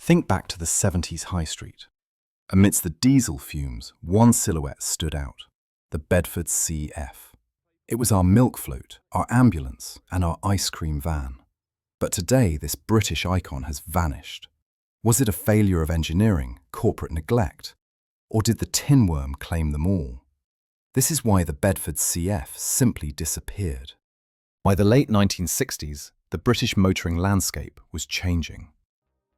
Think back to the 70s high street. Amidst the diesel fumes, one silhouette stood out: the Bedford CF. It was our milk float, our ambulance, and our ice cream van. But today, this British icon has vanished. Was it a failure of engineering, corporate neglect, or did the tinworm claim them all? This is why the Bedford CF simply disappeared. By the late 1960s, the British motoring landscape was changing.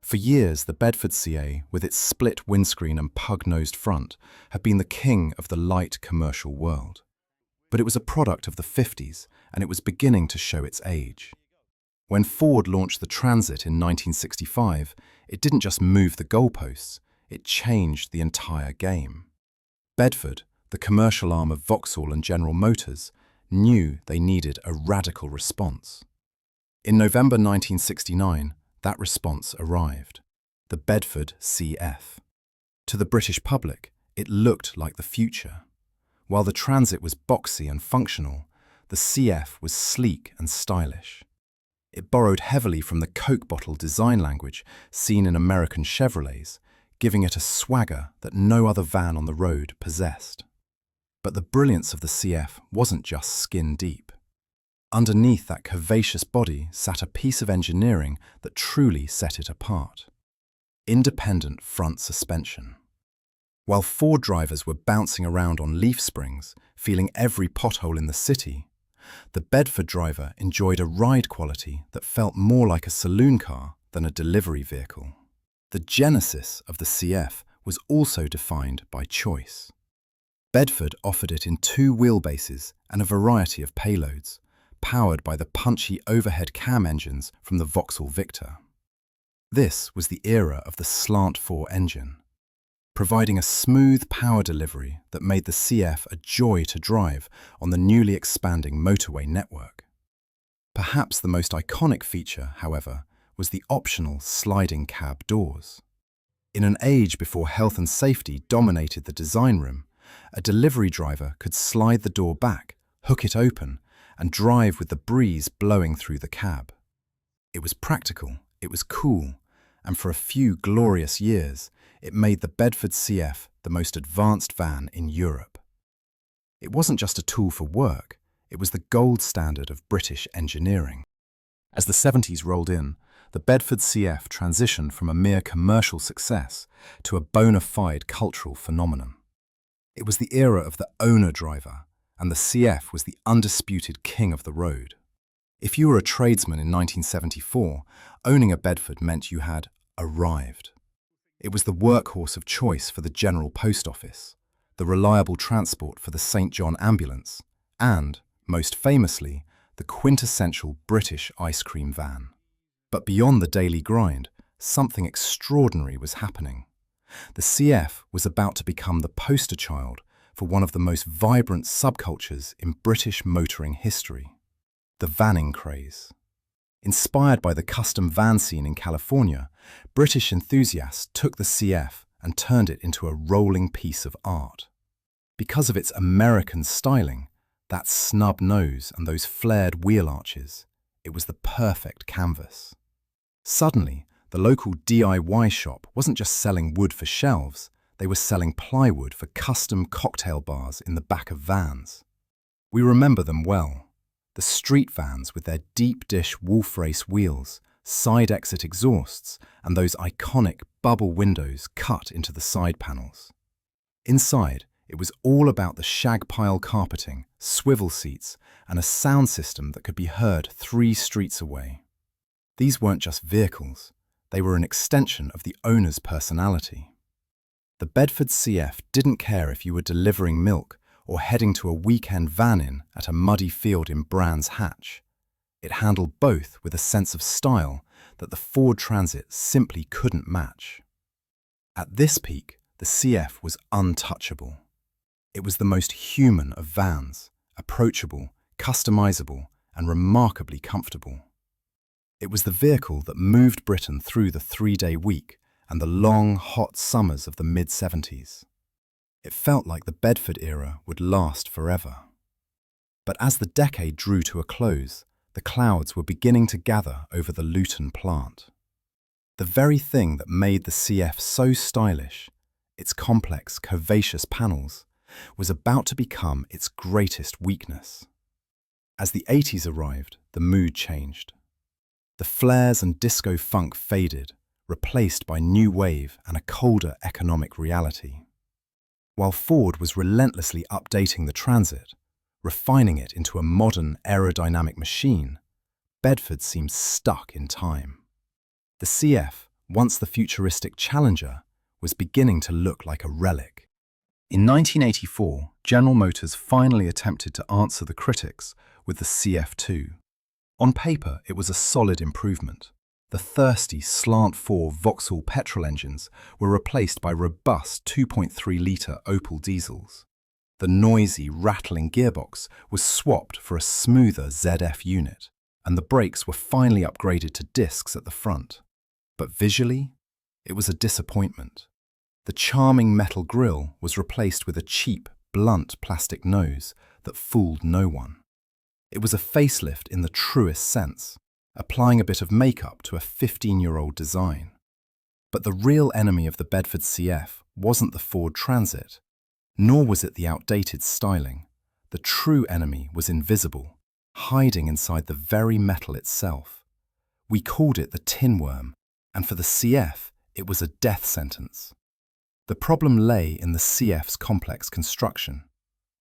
For years, the Bedford CA, with its split windscreen and pug-nosed front, had been the king of the light commercial world. But it was a product of the 50s, and it was beginning to show its age. When Ford launched the Transit in 1965, it didn't just move the goalposts, it changed the entire game. Bedford, the commercial arm of Vauxhall and General Motors, knew they needed a radical response. In November 1969, that response arrived: the Bedford CF. To the British public, it looked like the future. While the Transit was boxy and functional, the CF was sleek and stylish. It borrowed heavily from the Coke bottle design language seen in American Chevrolets, giving it a swagger that no other van on the road possessed. But the brilliance of the CF wasn't just skin deep. Underneath that curvaceous body sat a piece of engineering that truly set it apart: independent front suspension. While Ford drivers were bouncing around on leaf springs, feeling every pothole in the city, the Bedford driver enjoyed a ride quality that felt more like a saloon car than a delivery vehicle. The genesis of the CF was also defined by choice. Bedford offered it in two wheelbases and a variety of payloads, powered by the punchy overhead cam engines from the Vauxhall Victor. This was the era of the slant-4 engine, providing a smooth power delivery that made the CF a joy to drive on the newly expanding motorway network. Perhaps the most iconic feature, however, was the optional sliding cab doors. In an age before health and safety dominated the design room, a delivery driver could slide the door back, hook it open, and drive with the breeze blowing through the cab. It was practical, it was cool, and for a few glorious years, it made the Bedford CF the most advanced van in Europe. It wasn't just a tool for work, it was the gold standard of British engineering. As the 70s rolled in, the Bedford CF transitioned from a mere commercial success to a bona fide cultural phenomenon. It was the era of the owner-driver, and the CF was the undisputed king of the road. If you were a tradesman in 1974, owning a Bedford meant you had arrived. It was the workhorse of choice for the General Post Office, the reliable transport for the St. John ambulance, and, most famously, the quintessential British ice cream van. But beyond the daily grind, something extraordinary was happening. The CF was about to become the poster child for one of the most vibrant subcultures in British motoring history: the vanning craze. Inspired by the custom van scene in California, British enthusiasts took the CF and turned it into a rolling piece of art. Because of its American styling, that snub nose and those flared wheel arches, it was the perfect canvas. Suddenly, the local DIY shop wasn't just selling wood for shelves, they were selling plywood for custom cocktail bars in the back of vans. We remember them well: the street vans with their deep dish wolf race wheels, side exit exhausts, and those iconic bubble windows cut into the side panels. Inside, it was all about the shag pile carpeting, swivel seats, and a sound system that could be heard 3 streets away. These weren't just vehicles, they were an extension of the owner's personality. The Bedford CF didn't care if you were delivering milk or heading to a weekend van-in at a muddy field in Brands Hatch. It handled both with a sense of style that the Ford Transit simply couldn't match. At this peak, the CF was untouchable. It was the most human of vans, approachable, customizable, and remarkably comfortable. It was the vehicle that moved Britain through the 3-day week and the long, hot summers of the mid-70s. It felt like the Bedford era would last forever. But as the decade drew to a close, the clouds were beginning to gather over the Luton plant. The very thing that made the CF so stylish, its complex, curvaceous panels, was about to become its greatest weakness. As the 80s arrived, the mood changed. The flares and disco funk faded, replaced by new wave and a colder economic reality. While Ford was relentlessly updating the Transit, refining it into a modern aerodynamic machine, Bedford seemed stuck in time. The CF, once the futuristic challenger, was beginning to look like a relic. In 1984, General Motors finally attempted to answer the critics with the CF2. On paper, it was a solid improvement. The thirsty slant-4 Vauxhall petrol engines were replaced by robust 2.3-litre Opel diesels. The noisy, rattling gearbox was swapped for a smoother ZF unit, and the brakes were finally upgraded to discs at the front. But visually, it was a disappointment. The charming metal grille was replaced with a cheap, blunt plastic nose that fooled no one. It was a facelift in the truest sense, applying a bit of makeup to a 15-year-old design. But the real enemy of the Bedford CF wasn't the Ford Transit, nor was it the outdated styling. The true enemy was invisible, hiding inside the very metal itself. We called it the tinworm, and for the CF, it was a death sentence. The problem lay in the CF's complex construction.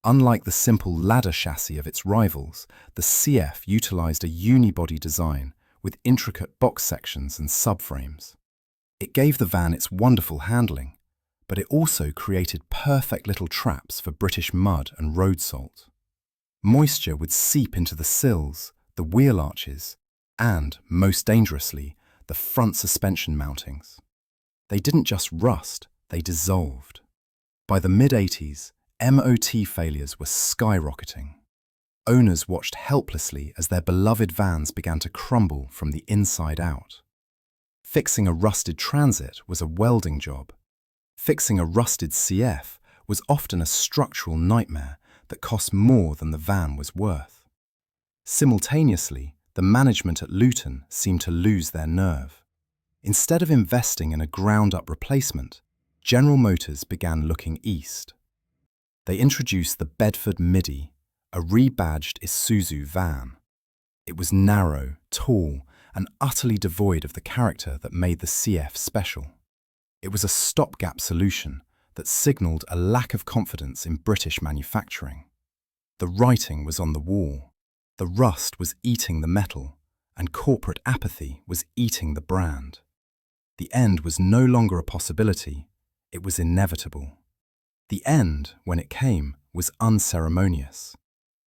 Unlike the simple ladder chassis of its rivals, the CF utilized a unibody design with intricate box sections and subframes. It gave the van its wonderful handling, but it also created perfect little traps for British mud and road salt. Moisture would seep into the sills, the wheel arches, and, most dangerously, the front suspension mountings. They didn't just rust, they dissolved. By the mid-80s, MOT failures were skyrocketing. Owners watched helplessly as their beloved vans began to crumble from the inside out. Fixing a rusted Transit was a welding job. Fixing a rusted CF was often a structural nightmare that cost more than the van was worth. Simultaneously, the management at Luton seemed to lose their nerve. Instead of investing in a ground-up replacement, General Motors began looking east. They introduced the Bedford Midi, a rebadged Isuzu van. It was narrow, tall, and utterly devoid of the character that made the CF special. It was a stopgap solution that signaled a lack of confidence in British manufacturing. The writing was on the wall. The rust was eating the metal, and corporate apathy was eating the brand. The end was no longer a possibility, it was inevitable. The end, when it came, was unceremonious.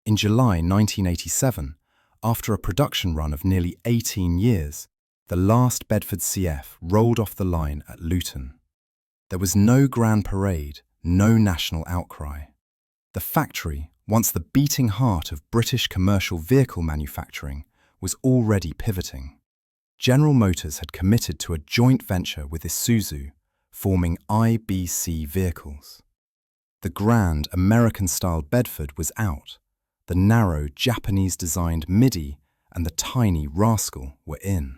In July 1987, after a production run of nearly 18 years, the last Bedford CF rolled off the line at Luton. There was no grand parade, no national outcry. The factory, once the beating heart of British commercial vehicle manufacturing, was already pivoting. General Motors had committed to a joint venture with Isuzu, forming IBC Vehicles. The grand American-style Bedford was out. The narrow Japanese-designed Midi and the tiny Rascal were in.